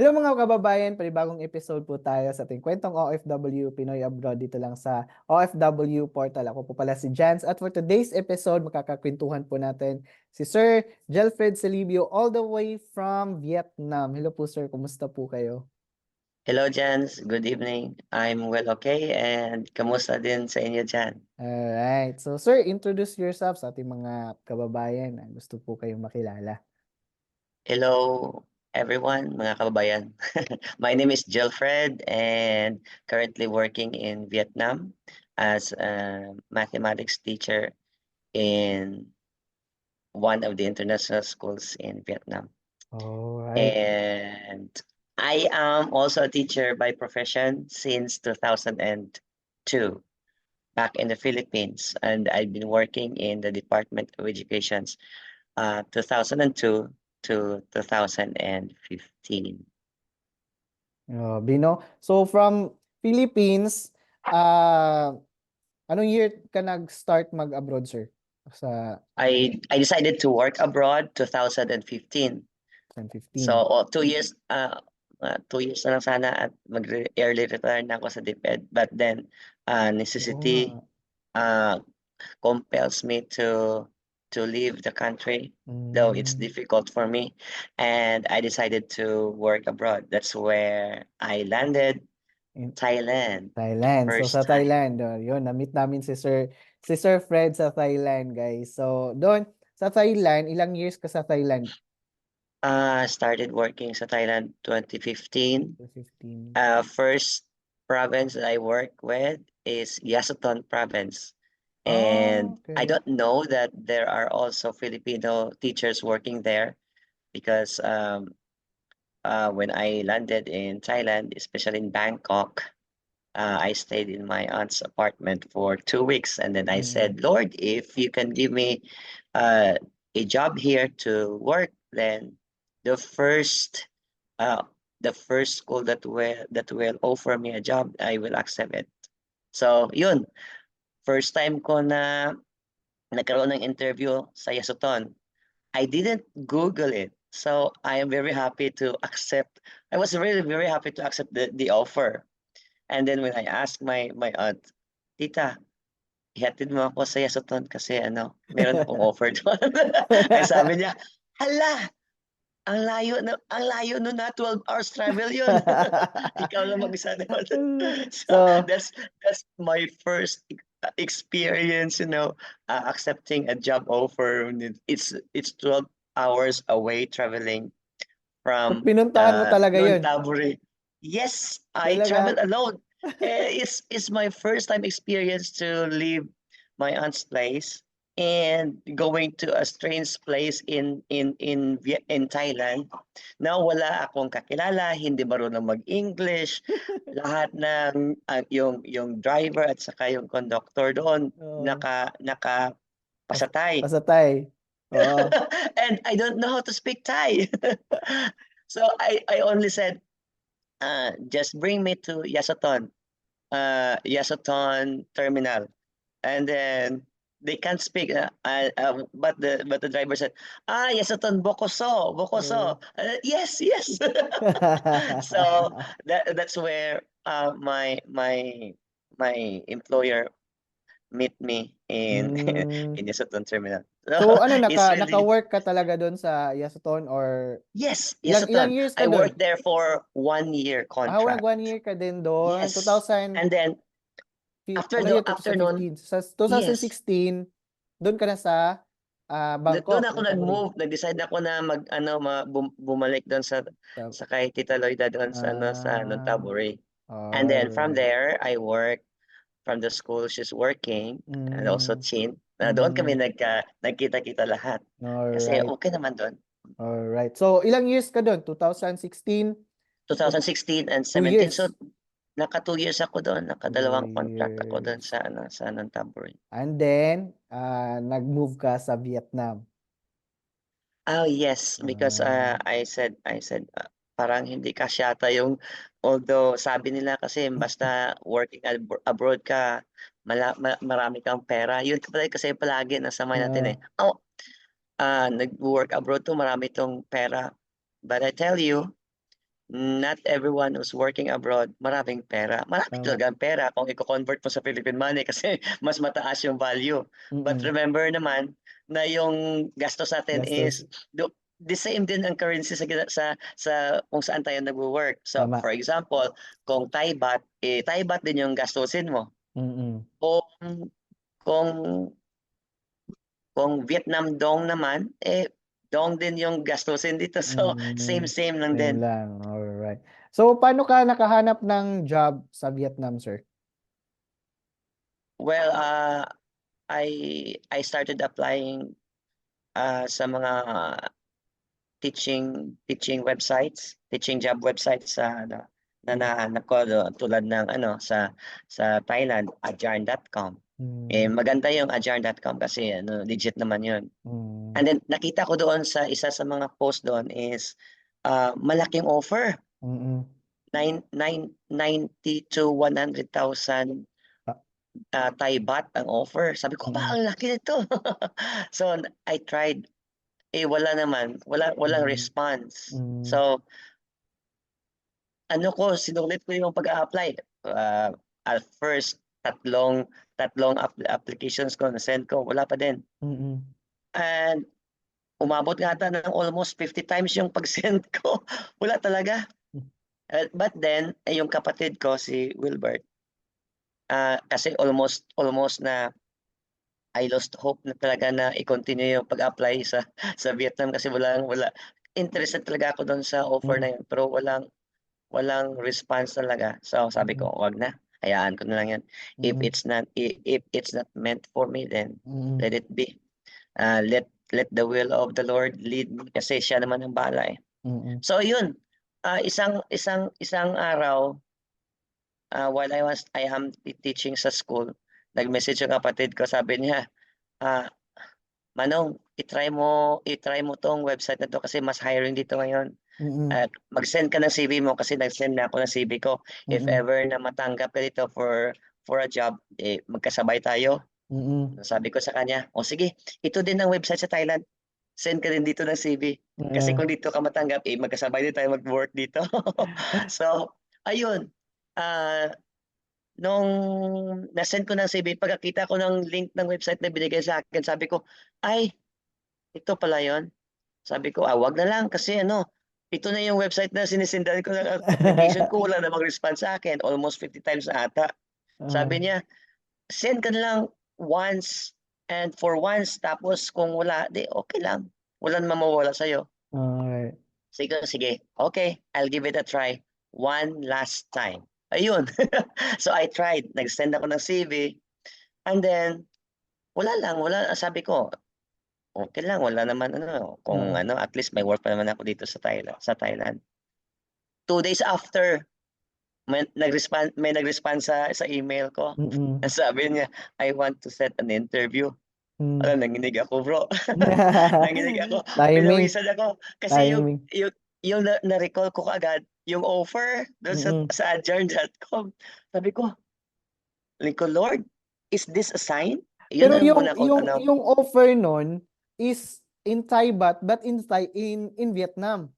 Hello mga kababayan, panibagong episode po tayo sa ating kwentong OFW Pinoy Abroad dito lang sa OFW Portal. Ako po pala si Jans at for today's episode makakakwentuhan po natin si Sir Jelfred Celibio all the way from Vietnam. Hello po sir, kumusta po kayo? Hello, Jans. Good evening. I'm well, okay. And kamusta din sa inyo dyan? Alright, so sir, introduce yourself sa ating mga kababayan na gusto po kayong makilala. Hello, everyone, mga kababayan. My name is Jilfred and currently working in Vietnam as a mathematics teacher in one of the international schools in Vietnam. Alright. And I am also a teacher by profession since 2002. Back in the Philippines, and I've been working in the Department of Education's 2002 to 2015. Bino. So from Philippines, ah anong year ka nag-start mag-abroad, sir? Sa I decided to work abroad 2015. 2015. So 2 years 2 years na lang sana at mag-early retire na ako sa DepEd. But then Oo nga. necessity uh, compels me to leave the country, though it's Hmm, difficult for me, and I decided to work abroad. That's where I landed, in Thailand, the Thailand. So first sa time. Thailand, yun, na-meet namin si Sir Fred sa Thailand, guys. So doon sa Thailand, ilang years ka sa Thailand? Started working sa Thailand 2015. 15. First province that I work with is Yasothon province. And Oh, I okay. don't know that there are also Filipino teachers working there because when I landed in Thailand, especially in Bangkok, I stayed in my aunt's apartment for 2 weeks. And then I Mm. said, Lord, if you can give me uh, a job here to work, then the first uh, the first school that will offer me a job, I will accept it. So, yun. First time ko na nagkaroon ng interview sa Yasoton. I didn't Google it. So I am very happy to accept. I was really very happy to accept the offer. And then when I asked my aunt, Tita, ihatid mo ako sa Yasoton kasi meron akong offer doon. Ay sabi niya, hala, ang layo nun na 12 hours travel yun. Ikaw lang mag-isa naman. So So, that's my first experience, accepting a job offer. It's 12 hours away traveling from pinuntahan mo talaga yun. Nonthaburi. Yes, I Talaga. traveled alone. It's my first time experience to leave my aunt's place and going to a strange place in Thailand na wala akong kakilala, hindi marunong mag-English. Lahat ng yung driver at saka yung conductor doon Oo. naka Pas pasatay. pasatay. Oo. And I don't know how to speak Thai. So I only said, just bring me to Yasothon terminal. And then they can't speak. But the driver said, Yasothon Bokoso, Oo. Bokoso. Yes, yes. So that's where my employer meet me in Hmm. in Yasothon terminal. So ano, It's really naka-work ka talaga doon sa Yasothon or yes, ilang Yasothon. years ka I doon? worked there for 1 year Nag contract. 1 year ka din doon, Yes. 2000 And then ano yun, after noon, 2015. Sa yes. 2016, doon ka na sa Doon Bangkok, ako Nonthaburi. nag-move, nag-decide ako na bumalik doon Sa sa kay Tita Loida doon sa ah, Nonthaburi. And then from alright. there, I work from the school she's working and also Hmm, Chin. Doon kami hmm, nagkita-kita lahat. Kasi alright. okay naman doon. Alright. So ilang years ka doon? 2016 to 2016 and 2 17. So years. naka 2 years ako doon, 2 nakadalawang contract ako doon years. sa Nonthaburi. And then, nag-move ka sa Vietnam. Oh, yes, because Ah, I said parang hindi kasya yata yung although sabi nila kasi basta working abroad ka, marami kang pera. Yun pala kasi palagi nasa mind natin eh. ah, Oh, nag-work abroad 'to marami 'tong pera. But I tell you, not everyone who's working abroad maraming pera. Marami Tama. talagang pera kung i-convert mo sa Philippine money kasi mas mataas yung value. But Mm. remember naman na yung gastos natin Gastos. is the same din ang currency sa kung saan tayo nagwo-work. So Tama. for example, kung Thai baht, Thai baht din yung gastusin mo. Mm. Kung kung kung Vietnam dong naman, dong din yung gastusin dito. So Mm. same lang Same din. lang. Alright. So, paano ka nakahanap ng job sa Vietnam, sir? Well, I started applying sa mga teaching websites, teaching job websites na nahanap ko tulad ng sa Thailand, Ajarn.com. Mm. Maganda yung Ajarn.com kasi legit naman yun. Mm. And then nakita ko doon sa isa sa mga post doon is malaking offer. Mm. 90 to 100,000 Thai baht ang offer. Sabi ko, ba, Mm. ang laki nito. So, I tried. Wala naman. Walang Mm. response. Mm. So, sinulit ko yung pag-a-apply. At first, tatlong applications ko na-send ko. Wala pa din. Mm. And umabot nga ata ng almost 50 times yung pag-send ko. Wala talaga. But then, yung kapatid ko, si Wilbert, kasi almost na I lost hope na talaga na i-continue yung pag-apply sa Vietnam kasi wala interested talaga ako doon sa offer Mm. na yun pero walang response talaga. So sabi Mm. ko, wag na. Hayaan ko na lang yan. If Mm. it's not meant for me, then Mm. let it be. Let the will of the Lord lead me kasi siya naman ang bahala eh. Mm. So yun, isang araw while I am teaching sa school, nag-message yung kapatid ko, sabi niya, ah, Manong, i-try mo tong website na to kasi mas hiring dito ngayon. Mm. Mag-send ka ng CV mo kasi nag-send na ako ng CV ko. If Mm. ever na matanggap ka dito for a job, magkasabay tayo. Mm. Sabi ko sa kanya, o sige, ito din ang website sa Thailand. Send ka din dito ng CV. Kasi Mm. kung dito ka matanggap, magkasabay din tayo mag-work dito. So, ayun. Ah, nung na-send ko ng CV, pagkakita ko ng link ng website na binigay sa akin, sabi ko, ay, ito pala yon. Sabi ko, wag na lang kasi ito na yung website na sinisendan ko ng application ko, wala namang response sa akin. Almost 50 times na ata. Ah, Sabi niya, send ka na lang once and for once, tapos kung wala, di okay lang. Wala namang mawawala sa'yo. alright. Sige, sige. Okay, I'll give it a try. One last time. Ayun. So I tried. Nag-send ako ng CV. And then, wala. Sabi ko, okay lang, wala naman kung Oo. at least may work pa naman ako dito sa Thailand. 2 days after, may nag-respond sa email ko. Mm. Sabi niya, I want to set an interview. Mm. Nanginig ako, bro. Nanginig ako. Timing. Pinawisan ako. Kasi yung, Timing. yung, yung na-recall ko kaagad, yung offer doon sa, Mm. sa adjourn.com. Sabi ko, Lord, is this a sign? Yun Pero ang yung una ko, yung yung offer nun is in Thai baht but in Vietnam.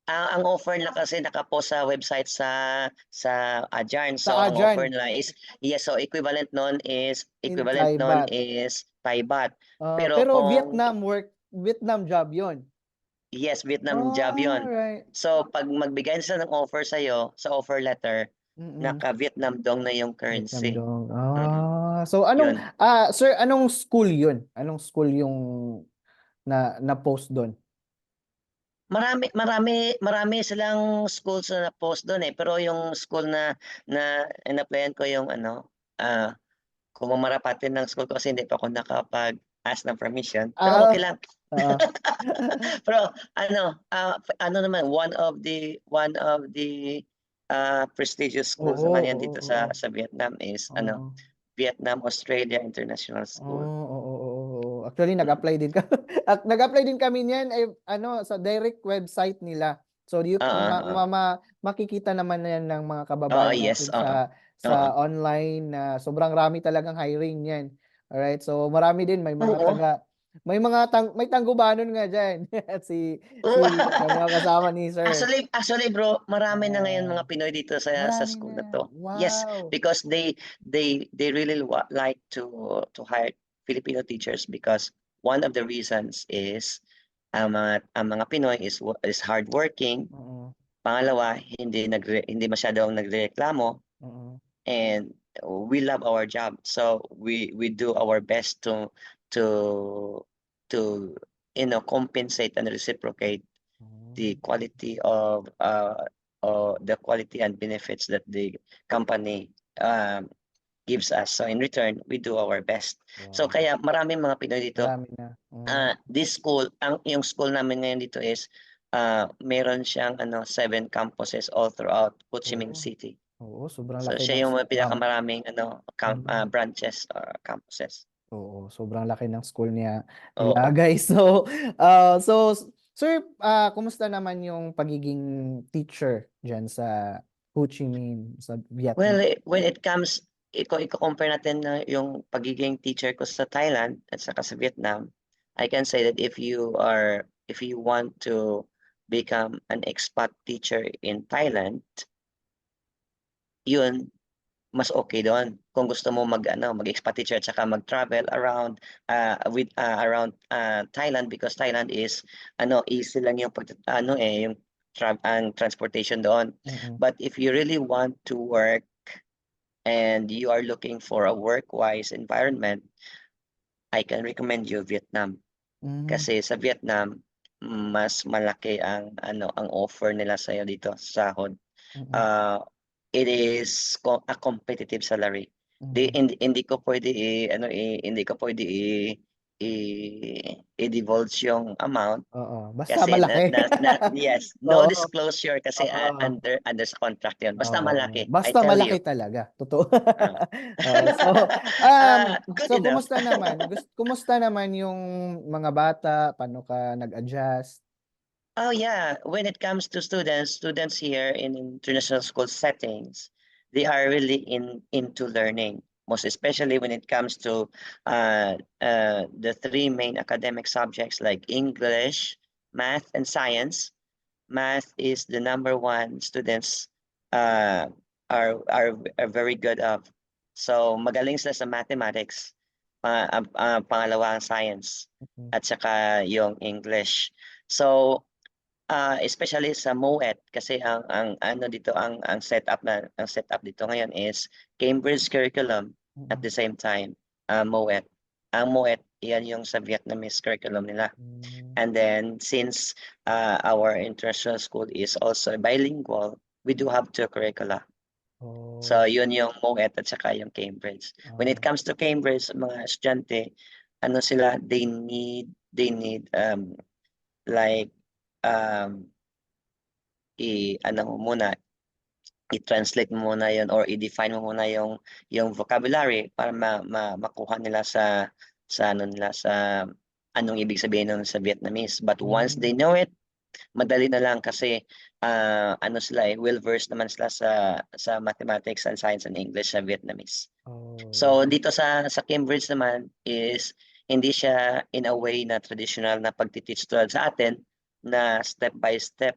ang offer na kasi nakapost sa website sa Ajarn. So Sa ang offer Ajan nila is yes, so equivalent nun in Thai baht. is Thai baht. Pero Pero kung Vietnam job 'yon. yes, Vietnam job Oh, 'yon. right. So pag magbigay sila ng offer sa offer letter, Mm. naka-Vietnam dong na yung Vietnam currency. dong. Mm. So Yun. sir, anong school 'yun? Anong school yung na post doon? Marami silang schools na post doon pero yung school na in-applyan ko yung kung mamarapatin ng school ko kasi hindi pa ako nakapag-ask ng permission. Pero Ah, okay lang. oo. Pero ano naman one of the prestigious schools Oo, naman yan oo, dito oo. sa Vietnam is Oo. Vietnam Australia International School. Oo. Actually, Mm. nag-apply din ka. At nag-apply din kami niyan sa direct website nila. So Oo, oo. makikita naman yan ng mga Oo, kababayan yes, natin oo. Oo. sa online na sobrang rami talagang hiring niyan. Alright? So marami din may mga Oo. May may tanggubanon nga diyan. Si ano kasama ni sir. Actually bro, marami na ngayon Ah, mga Pinoy dito sa marami school na na. to. Yes, Wow. because they really like to hire Filipino teachers because one of the reasons is ang mga Pinoy is hardworking. Mm. Pangalawa, hindi masyadong nagrereklamo, Mm. and we love our job. So we do our best to to compensate and reciprocate the Mm. quality and benefits that the company gives us. So in return, we do our best. So Wow. kaya maraming mga Pinoy dito. Marami na. Mm. This school, yung school namin ngayon dito is meron siyang 7 campuses all throughout Ho Chi Minh Oo. City. Oo, sobrang So laki siya ng yung mga pinakamaraming mm. branches or campuses. Oo, sobrang laki ng school nila Oo. guys. So sir, kumusta naman yung pagiging teacher diyan sa Ho Chi Minh sa Vietnam? Well, when it comes, i-compare natin na yung pagiging teacher ko sa Thailand at saka sa Vietnam, I can say that if you want to become an expat teacher in Thailand, yun, mas okay doon. Kung gusto mo mag-expat teacher at saka mag-travel around around Thailand, because Thailand is easy lang yung yung ang transportation doon. Mm. But if you really want to work and you are looking for a work-wise environment, I can recommend you Vietnam. Mm. Kasi sa Vietnam, mas malaki ang offer nila sa dito sa sahod. Mm. Uh, it is a competitive salary. Mm. Hindi ko pwede hindi ko pwede i-divulge yung amount Oo, basta kasi malaki. yes, no Oo, disclosure kasi oo. under sa contract yun. Basta Oo, malaki, I basta tell malaki you. talaga, totoo. Ah. Oo, um, Good enough. kumusta naman yung mga bata, paano ka nag-adjust? Oh yeah, when it comes to students here in international school settings, they are really into learning, most especially when it comes to the 3 main academic subjects like English, math, and science. Math is the number one students uh, are very good of. So magaling sila sa mathematics, pangalawa ang science, Mm. at saka yung English. So especially sa MOET kasi ang ano dito ang setup dito ngayon is Cambridge curriculum at Mm. the same time MOET. Ang MOET yan yung sa Vietnamese curriculum nila. Hmm. And then since our international school is also bilingual, we do have 2 curricula. So Oh, yun yung MOET at saka yung Cambridge. When it ah, comes to Cambridge, mga estudyante, sila, they need like um mo muna, i-translate mo muna yon or i-define mo muna yung vocabulary para makuha nila sa nila sa anong ibig sabihin nun sa Vietnamese. But once hmm. they know it, madali na lang kasi sila well-versed naman sila sa mathematics and science and English sa Vietnamese. Oh, So dito sa Cambridge naman is hindi siya in a way na traditional na pagtiteach tulad sa atin na step by step.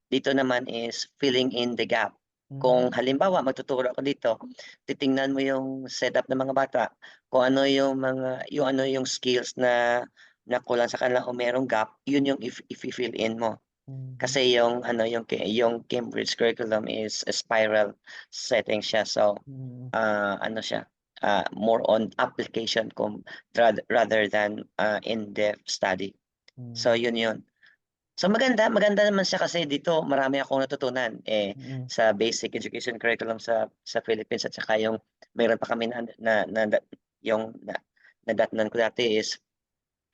Dito naman is filling in the gap. hmm. Kung halimbawa magtuturo ako dito, titingnan mo yung setup ng mga bata, kung ano yung skills na kulang sa kanila o merong gap, yun yung if-fill in mo. Mhm. Kasi yung Cambridge curriculum is a spiral setting siya. So Mm. siya, more on application rather than in-depth study. So Hmm. yun. So maganda naman siya kasi dito marami akong natutunan Mm. sa basic education curriculum sa Philippines, at saka yung meron pa kami yung nadatnan ko dati is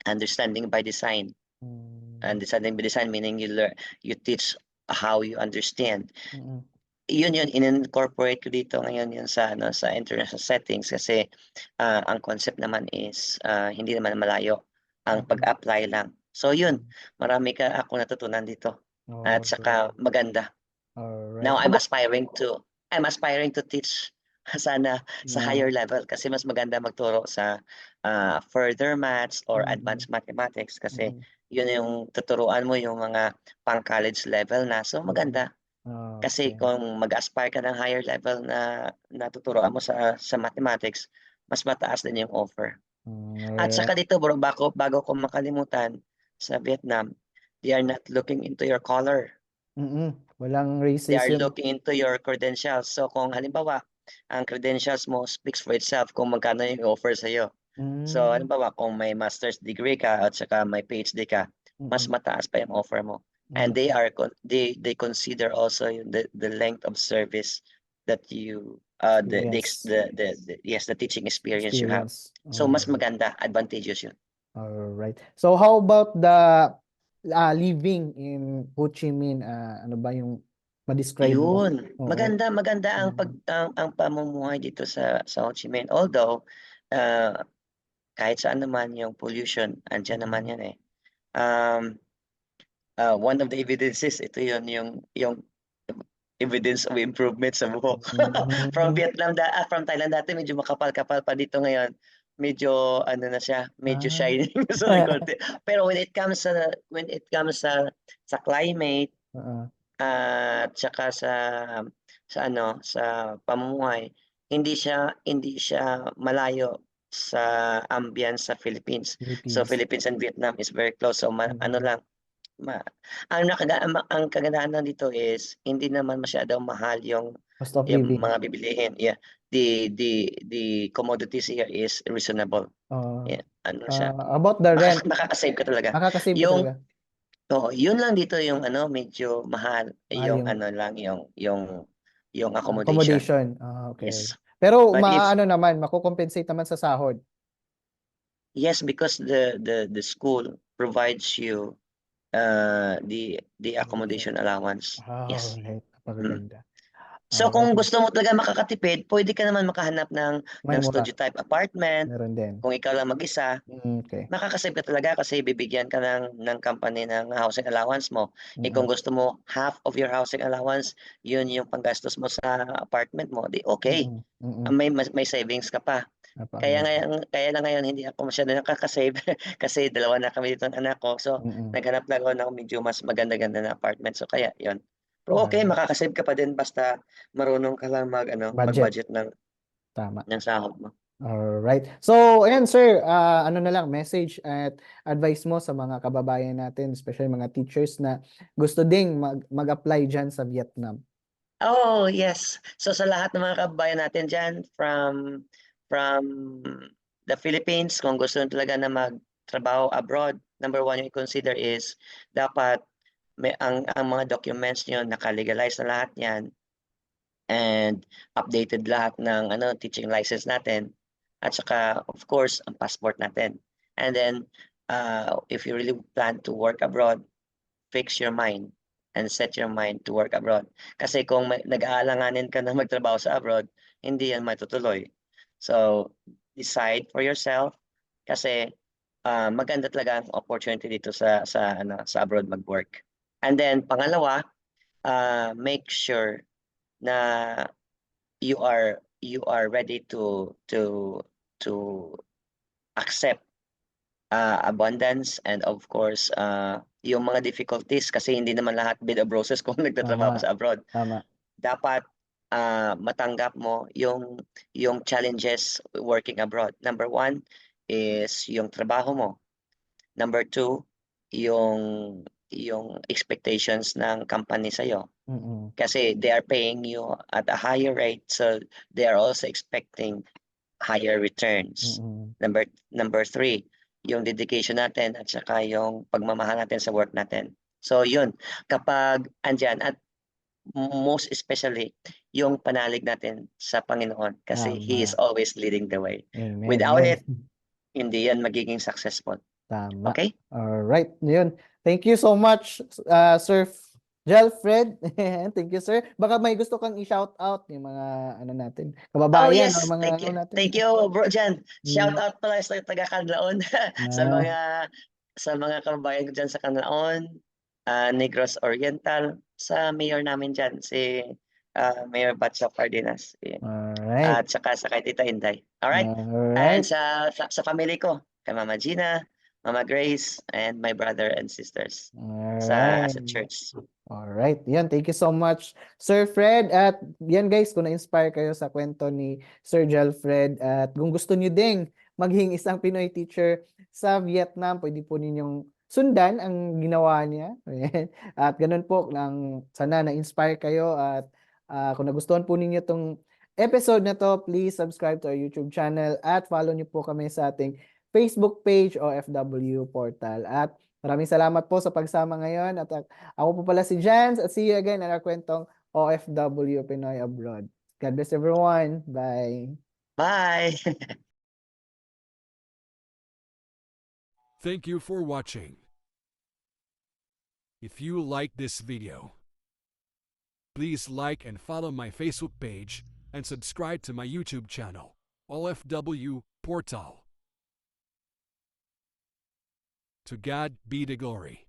understanding by design. Hmm. Understanding by design meaning you teach how you understand. Mm. Yun in-incorporate ko dito ngayon yun sa international settings kasi ang concept naman is hindi naman malayo, ang Mm. pag-apply lang. So yun, Mm. marami ako natutunan dito at Alright. saka maganda. Alright. Now How about I'm aspiring to teach sana sa Na higher level kasi mas maganda magturo sa further maths or mm, advanced mathematics kasi mm, yun yung tuturuan mo yung mga pang-college level na. So mm. maganda kasi Okey. kung mag-aspire ka ng higher level na natuturuan mo sa mathematics, mas mataas din yung offer. At Alright. saka dito bro, bago ko makalimutan, sa Vietnam, they are not looking into your color. Walang They are racism. looking into your credentials. So kung halimbawa, ang credentials mo speaks for itself kung magkano yung offer sa'yo. So Hmm, halimbawa, kung may master's degree ka at saka may PhD ka, mas mm, mataas pa yung offer mo. And mm. they consider also the length of service that you Experience, yes, the teaching experience you have. experience. So mas maganda, advantageous yun. Alright. So how about the living in Ho Chi Minh? Ano ba yung ma-describe mo? Yun, Oo. maganda Mm, ang pamumuhay dito sa Ho Chi Minh. Although kahit saan naman yung pollution, andiyan naman mm, yan eh. Um, one of the evidences, ito yun, yung evidence of improvement sa buhok. From mm. From Thailand dati medyo makapal-kapal pa, dito ngayon. Medyo ano na siya, medyo Ah. shiny sa ng konti. Pero when it comes sa climate Oo. at saka sa pamumuhay, hindi siya malayo sa ambience sa Philippines. So Philippines. Philippines and Vietnam is very close. So ano Mm. lang, ma ang kagandahan dito is hindi naman masyadong mahal Cost of yung living. mga bibilihin. Yeah. The commodities here is reasonable. Oo. Yeah. Ano siya, About the rent, makaka-save ka talaga. makaka-save ka Yung talaga. Oo, yun lang dito yung ano, medyo mahal, Mahal yung yung ano lang, yung accommodation. accommodation. Okay. Yes. Pero But if maano naman, mako-compensate naman sa sahod. yes, because the school provides you the Accommodation. accommodation allowance. Yes. Alright, Mm. napakaganda. So kung Alright. gusto mo talaga makakatipid, pwede ka naman makahanap May ng mura, studio type apartment. meron din. Kung ikaw lang mag-isa, Okay. makaka-save ka talaga kasi bibigyan ka ng company ng housing allowance mo. Eh kung Mm, gusto mo half of your housing allowance, yun yung panggastos mo sa apartment mo, di okay. mm, mm. May savings ka pa. Napakaganda. Kaya lang ngayon hindi ako masyado nakaka-save kasi dalawa na kami dito ng anak ko. So Mm. naghanap lang ako ng medyo mas maganda-ganda na apartment. So kaya yun. Pero okay, Ah, makaka-save ka pa din basta marunong ka lang budget, mag-budget tama. ng sahod mo. Alright. So, ayan sir, ano na lang, message at advice mo sa mga kababayan natin, especially mga teachers na gusto ding mag-apply dyan sa Vietnam. Oh, yes. So sa lahat ng mga kababayan natin diyan from the Philippines, kung gusto nyo talaga na magtrabaho abroad, number one yung i-consider is dapat ang mga documents nyo naka-legalize na lahat yan and updated lahat ng teaching license natin at saka of course ang passport natin. And then if you really plan to work abroad, fix your mind and set your mind to work abroad. Kasi kung nag-aalanganin ka na magtrabaho sa abroad, hindi yan matutuloy. So, decide for yourself kasi maganda talaga ang opportunity dito sa abroad mag-work. And then pangalawa, make sure na you are ready to accept abundance and of course yung mga difficulties kasi hindi naman lahat bid of roses kung nagtatrabaho Tama, ka sa abroad. tama. Dapat matanggap mo yung challenges working abroad. Number one is yung trabaho mo. Number two, yung expectations ng company sa'yo. Mm, Kasi they are paying you at a higher rate, so they are also expecting higher returns. mm. Number three, yung dedication natin at saka yung pagmamahal natin sa work natin. So yun, kapag andyan at most especially yung panalig natin sa Panginoon kasi He is Tama. always leading the way. Amen, Without amen. it, hindi yan magiging successful. Tama. Okay? Alright, yun. Thank you so much, Sir Jelfred. Thank you, sir. Baka may gusto kang i-shout out yung mga ano natin, Oh kababayan or yes, mga thank ano you. natin. Thank you bro Jan. Shout Mm, out pala sa taga Canlaon sa na, mga kababayan ko dyan sa Canlaon, Negros Oriental, sa mayor namin dyan si Mayor Batsa Cardenas. Yun. Alright. At saka sa kay Tita Inday. Alright? And Alright. sa family ko, kay Mama Gina, Mama Grace, and my brother and sisters sa Alright. church. Alright. Yan, thank you so much, Sir Fred. At yan guys, kung na-inspire kayo sa kwento ni Sir Jelfred at kung gusto niyo ding maging isang Pinoy teacher sa Vietnam, pwede po ninyong sundan ang ginawa niya. Ayan. At ganun po, sana na-inspire kayo at kung nagustuhan po ninyo itong episode na to, please subscribe to our YouTube channel at follow niyo po kami sa ating Facebook page, OFW Portal. At maraming salamat po sa pagsama ngayon at ako po pala si Jans at see you again at our kwentong OFW Pinoy Abroad. God bless everyone. Bye. Bye! Thank you for watching. If you like this video, please like and follow my Facebook page and subscribe to my YouTube channel, OFW Portal. To God be the glory.